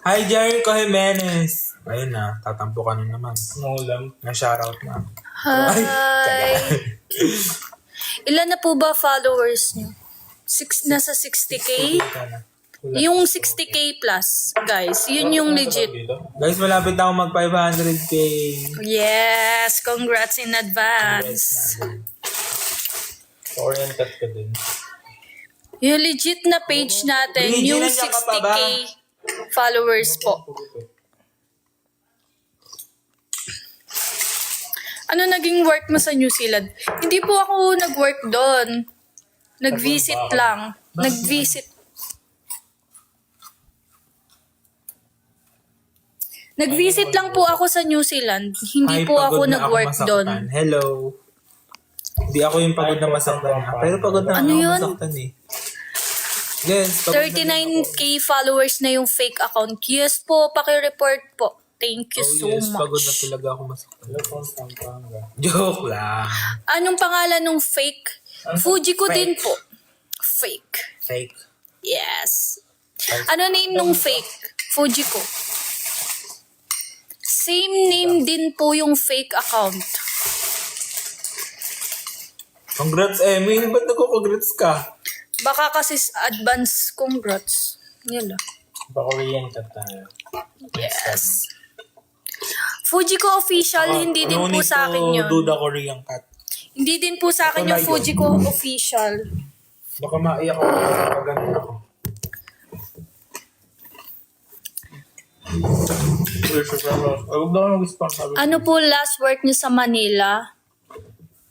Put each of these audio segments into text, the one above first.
Hi, Jericho Jimenez. Ayun na, tatampo ka na naman. Ulam. Na-shoutout na. Hi! Ilan na po ba followers niyo? Nasa 60k? Yung 60k plus, guys. Yun yung legit. Guys, malapit na ako mag 500k. Yes! Congrats in advance. Oriented ka din. Yung legit na page natin, Hindi, yung nandiyan ka pa ba? 60k followers po. Ano naging work mo sa New Zealand? Hindi po ako nag-work doon. Nag-visit lang. Nag-visit. Nag-visit lang po ako sa New Zealand. Hindi Ay, po ako pagod na nag-work masaktan. doon. Hello. Hindi ako yung pagod na masaktan. Pero pagod na Ano ako yun? masaktan eh. Yes, pagod na din ako. 39k followers na yung fake account. Yes po, paki-report po. Thank you so Yes, pagod na much. talaga ako masaktan. Joke lang. Anong pangalan ng fake? Fuji ko din po. Fake. Fake. Yes. Ano name nung fake? Fuji ko. Same name din po yung fake account. Congrats, Emil. Ba't nagko-congrats ka? Baka kasi advance congrats. Yun lang. Baka-oriented tayo. Yes. Fuji ko official, hindi din po sa akin yun. Do the Korean cat. Hindi din po sa akin yung Fuji ko official. Baka maiyak ako kapag ganun ako. Huwag na ako mag-spam. Ano po last work niyo sa Manila?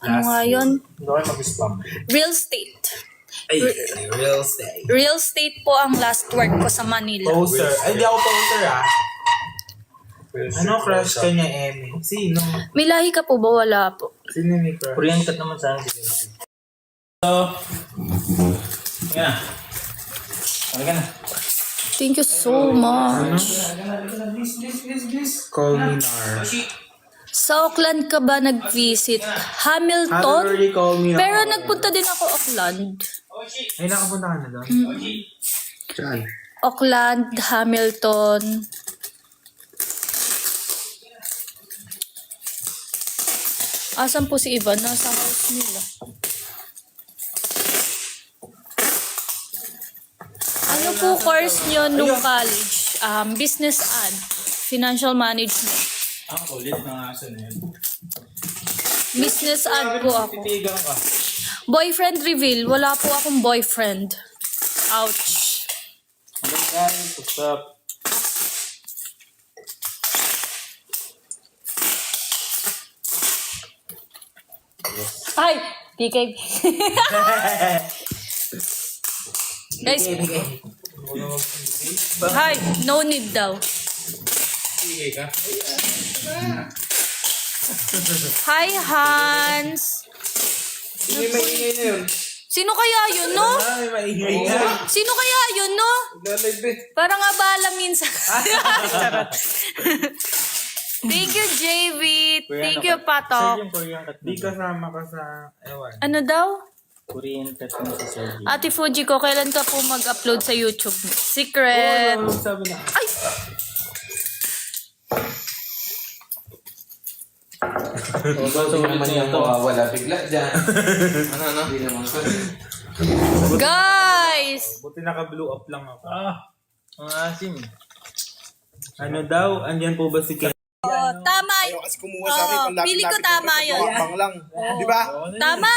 Ano Last nga yun? Huwag na ako mag-spam. Real estate. Ay, real estate. Real estate po ang last work ko sa Manila. Poser. Ay, di ako poser ah. Ano crush ka niya, Emmy? Sino? May lahi ka po ba? Wala po. Sino ni crush? Oriented naman sa akin. So, yan na. Ano ka na? Thank you so much. Call me Nar. Sa Auckland ka ba nag-visit? Hamilton? Already call me Nar. Pero nagpunta din ako Auckland. Ay, nakapunta ka na doon? Saan? Auckland, Hamilton. Asan po si Ivan? Nasa house nila. Ano po course nyo nung college? Business ad. Financial management. Ang kulit ng aso na yun. Business ad po ako. Titigang ka. Boyfriend reveal. Wala po akong boyfriend. Ouch. Hello guys, what's up? Ay! PK. Guys, hi. No need daw. Sige ka? Hi, Hans. May maingay na yun. Sino kaya yun, no? May maingay na. Sino kaya yun, no? Nalive eh. Parang abala minsan. Charot. Thank you, JV. Thank you, Sir, Patok. yung Korean cat. Di kasama ka sa ewan. Ano daw? Korean cat mo si Sir. Ate Fuji ko, kailan ka po mag-upload sa YouTube? Secret. Sabi na. Ay! So, naman yung wala bigla dyan. Ano? Hindi naman ko. Guys! Buti naka-blue up lang ako. ang asim. Ano daw? Andyan po ba si Ken? Oh, tama. Kasi kumuha sa akin, ang Pili ko lapit-lapit tama ko, yun. akbang lang. Di ba? Tama.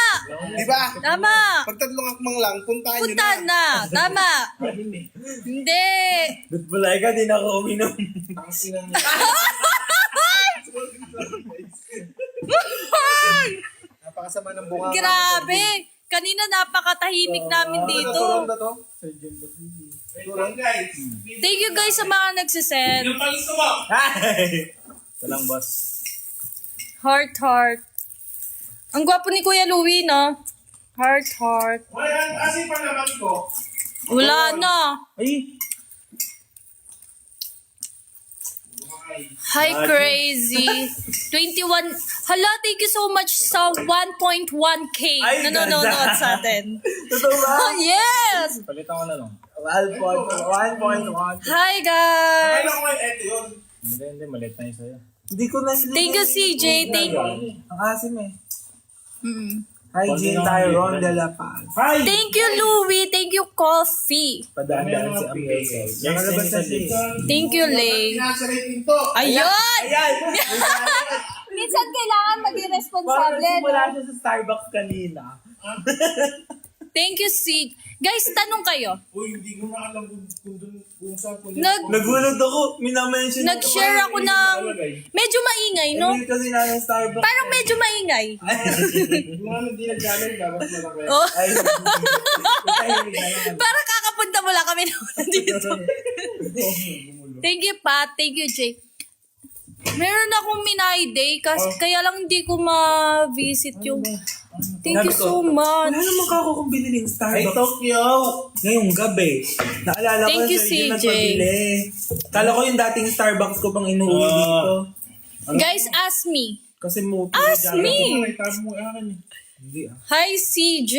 Di ba? Tama. Pag tatlong akbang lang, puntahan nyo Punta na. na. Tama. Hindi. Ba't bulay ka? Di na ako uminom. Napakasama ng bunga. Grabe. Kanina napakatahimik namin dito. Turong na to? Turong. Thank you guys sa mga nagsisend. Walang boss. Heart, heart. Ang gwapo ni Kuya Louie, no? Heart, heart. Kasi pa naman ko. Wala na. Ay! Hi, crazy. 21. Hala, thank you so much sa 1.1k Ay, nanonood ganda. sa atin. Totoo ba? Yes! Palitan ko na lang. 1.1. Hi guys! Kailan ko ito yun? Hindi, malit na yun sa'yo. Hindi ko na Thank you CJ, thank you. Ang asim eh. Mm. Hi, Jean Tyrone de la Paz. Hi! Thank you Louie, thank you Coffee. Padaan-daan si Amazing. Nakalabas na siya. Thank you Lay. Ayun! Minsan kailangan maging responsable, no? siya sa Starbucks kanina. Thank you C. Guys, tanong kayo. Uy, hindi ko na alam kung saan ko Nagulat ako. Minamention Nag-share ako ng... Medyo maingay, no? Hindi kasi na ng Starbucks. Parang medyo maingay. Yung ano, hindi naggalang, dapat malaki. Oh. Ay, Parang kakapunta mo lang kami na dito. Thank you, Pat. Thank you, Jay. Meron akong Minay Day kasi kaya lang hindi ko ma-visit yung... Thank you so much. Wala naman kako kung binili ng Starbucks. Ay, Tokyo! Ngayong gabi. Naalala ko Thank you, na sa CJ. nagpabili. Kala ko yung dating Starbucks ko pang inuwi dito. Guys, ask me. Kasi mo... Ask me. Hindi ah. Hi, CJ.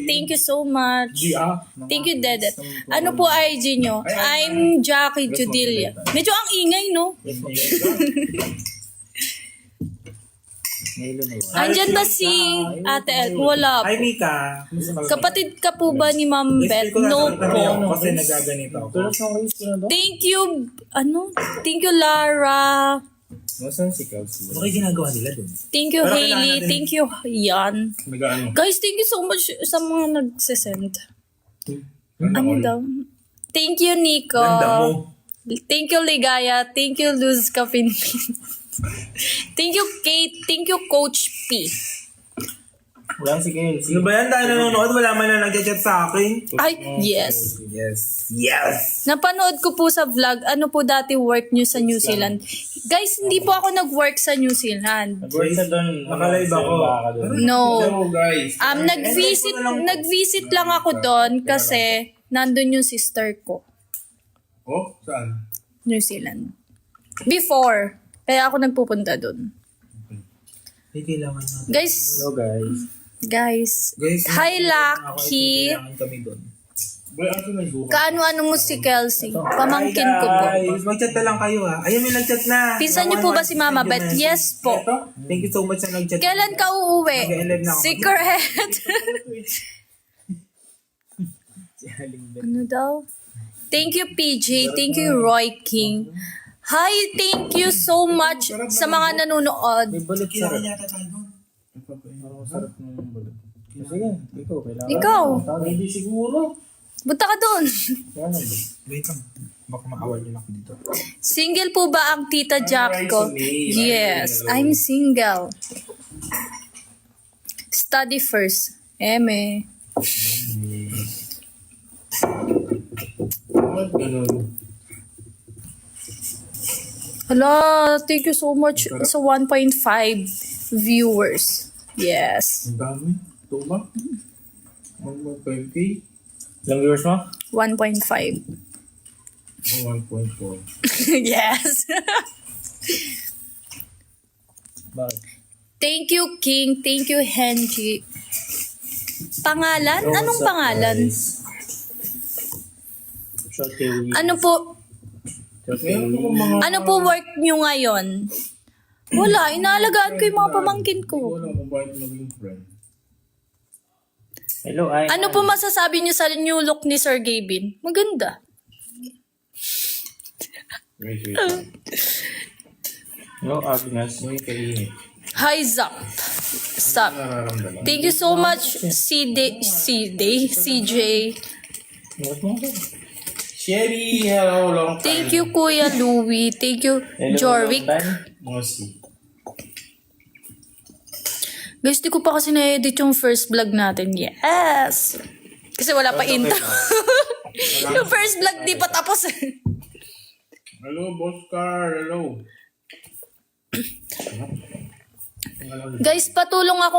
Thank you so much. Hindi ah. Thank you, Dedet. Ano po IG nyo? I'm Jackie Judilia. Medyo ang ingay, no? Andyan ba si Ate El? Wala Hi, po. Mika. Kapatid ka po ba ni Ma'am Beth? No po. Kasi nagaganito ako. Thank you, Thank you, Lara. Nasaan si Kelsey? Ano kayo ginagawa nila dun? Thank you, Pero Hailey. kailangan natin- Thank you, Yan. Nag-ano? Guys, thank you so much sa mga nagsisend. Ano daw? Thank you, Nico. Ganda mo. Thank you, Ligaya. Thank you, Luz Capinpin. Thank you, Kate. Thank you, Coach P. Wala si Kelsey. Ano ba yan? Dahil nanonood, wala man na nag-chat sa akin. Ay, yes. Yes! Napanood ko po sa vlog, ano po dati work nyo sa New Zealand. Guys, hindi po ako nag-work sa New Zealand. Nag-work sa doon. Nakalive ako. No. guys. Nag-visit lang ako doon kasi nandun yung sister ko. Oh, saan? New Zealand. Before. Kaya ako nagpupunta doon. Hindi kailangan na. Guys, Hello guys. hi Lucky. Kailangan kami doon. Kaano-ano mo si Kelsey? Pamangkin ko po. Guys, mag-chat na lang kayo ha. Ayun, may nag-chat na. Pinsan niyo po ba si Mama Beth? Yes po. Thank you so much sa nag-chat. Kailan ka uuwi? Mag-11 na ako. Secret. Ano daw? Thank you, PJ. Thank you, Roy King. Hi, thank you so much sa mga nanonood. May balut sarap. Kailangan yata tayo doon. Parang sarap ng balut. Sige, ikaw. Kailangan. Ikaw. Hindi siguro. Punta ka doon. Kailangan. Wait lang. Baka makawal niyo ako dito. Single po ba ang Tita Jack ko? Yes, I'm single. Study first. Eme. Hala, thank you so much sa 1.5 viewers. Yes. Ang dami. Ito ba? 1.5K? Ilang viewers mo? 1.5. O 1.4? Yes. Bakit? Thank you, King. Thank you, Henji. Pangalan? Anong pangalan? Short Kelly. Ano po? Short Kelly. Ano po work nyo ngayon? Wala, inaalagaan ko yung mga pamangkin ko. Wala kung bakit naging friend. Hello, ay. Ano po masasabi nyo sa new look ni Sir Gavin? Maganda. Wait. Hello, Agnes. May kainit. Hi, Zap. Sup. Nararamdaman. Thank you so much, CJ. What mo? Sherry, hello, long time. Thank you, Kuya Louie. Thank you, Hello, Jorvik. long time. Mosi. Guys, di ko pa kasi na-edit yung first vlog natin. Yes! Kasi wala pa intro. Yung first vlog di pa tapos. Hello, Boss Car. Hello. Guys, patulong ako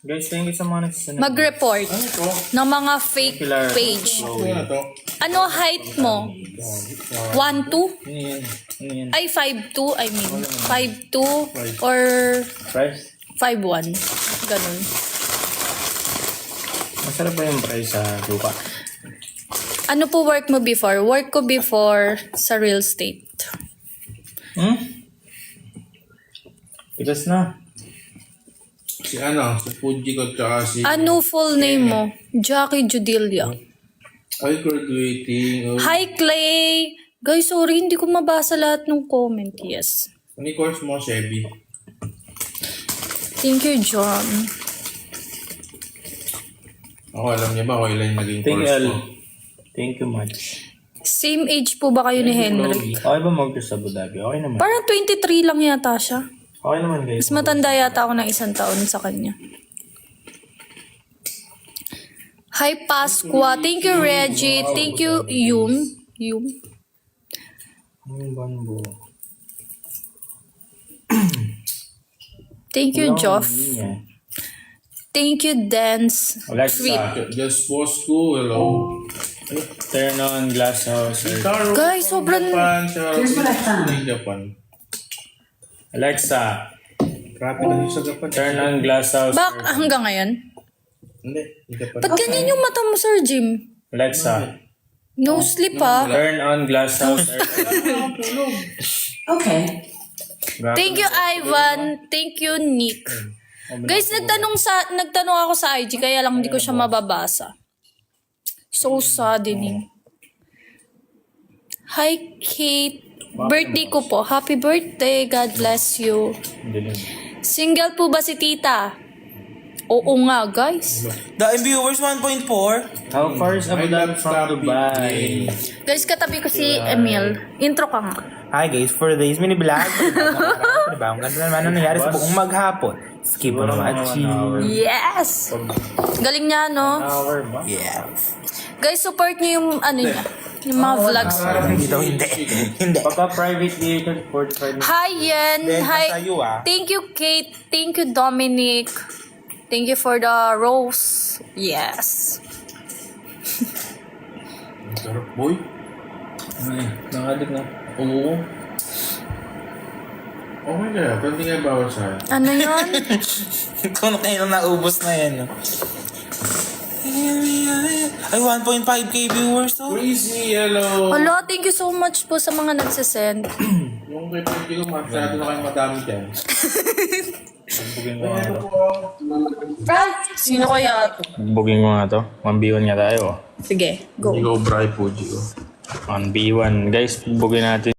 Guys, thank you sa mga nagsasanay. mag-report Ano to? ng mga fake page. Ano na to? Ano height mo? 1'2"? Ano yan? Ano yan? Ay, 5'2", I mean. 5'2" or Price? 5'1". Ganun. Masarap ba yung price sa lupa? Ano po work mo before? Work ko before sa real estate. Tigas na. Si Fuji ko tsaka si... Ano full name mo? Jackie Judelia. Ay, graduating. Hi, Clay! Guys, sorry, hindi ko mabasa lahat ng comment. Yes. Ano yung course mo, Chevy? Thank you, John. Ako, alam niya ba kung ilan yung naging Thank course you, mo? Thank you much. Same age po ba kayo ni Henry? Okay ba mag-tour sa Abu Dhabi? Okay naman. Parang 23 lang yata siya. Okay naman guys. Mas matanda yata ako ng 1 taon sa kanya. Hi, Pasqua. Thank you, Reggie. Thank you, Yum. Ang banbo. Thank you, Joff. Yeah. Thank you, Dance. Alexa, Just for school, hello. turn on glass house. Guys, sobrang... Japan. Alexa, Grabe na yung sa Japan. turn on glass house. Hanggang ngayon? Hindi, Japan. Ba't ganyan yung mata mo, Sir Jim? Alexa, No sleep, ha? turn on glass house. Okay. Thank you, Ivan. Thank you, Nick. Guys, nagtanong ako sa IG, kaya lang hindi ko siya mababasa. So saddening. Hi, Kate. Birthday ko po. Happy birthday. God bless you. Single po ba si tita? Oo nga, guys. The viewers 1.4. How far is Abu Dhabi from Dubai? Guys, katabi ko si Emil. Intro ka nga. Hi guys, for today's mini vlog. Diba? Ang ganda naman ang nangyari sa buong maghapon. Skip mo naman. Yes! Galing niya, no? Hour ba? Yes. Guys, support niyo yung ano niya. Yung mga vlogs. Hindi daw, hindi. Hindi. Pagka private dito, 45 minutes. Hi, Yen. Then, Hi. nasa iyo, ah. Thank you, Kate. Thank you, Dominic. Thank you for the rose. Yes. Sarap, boy. Nakadik na. Oo. Okay na, pwede nga bawal sa akin. Ano yun? Kung kayo naubos na yan. No? Ay, 1.5k viewers to. Crazy, hello. Hello, thank you so much po sa mga nagsisend. Yung kay Pwede ko, masyado na kayo madami dyan. Bugin ko nga to. Sino kaya? Bugin ko nga to. 1v1 nga tayo. Sige, go. Hindi ko Bri Fuji ko. 1v1. Guys, bugin natin.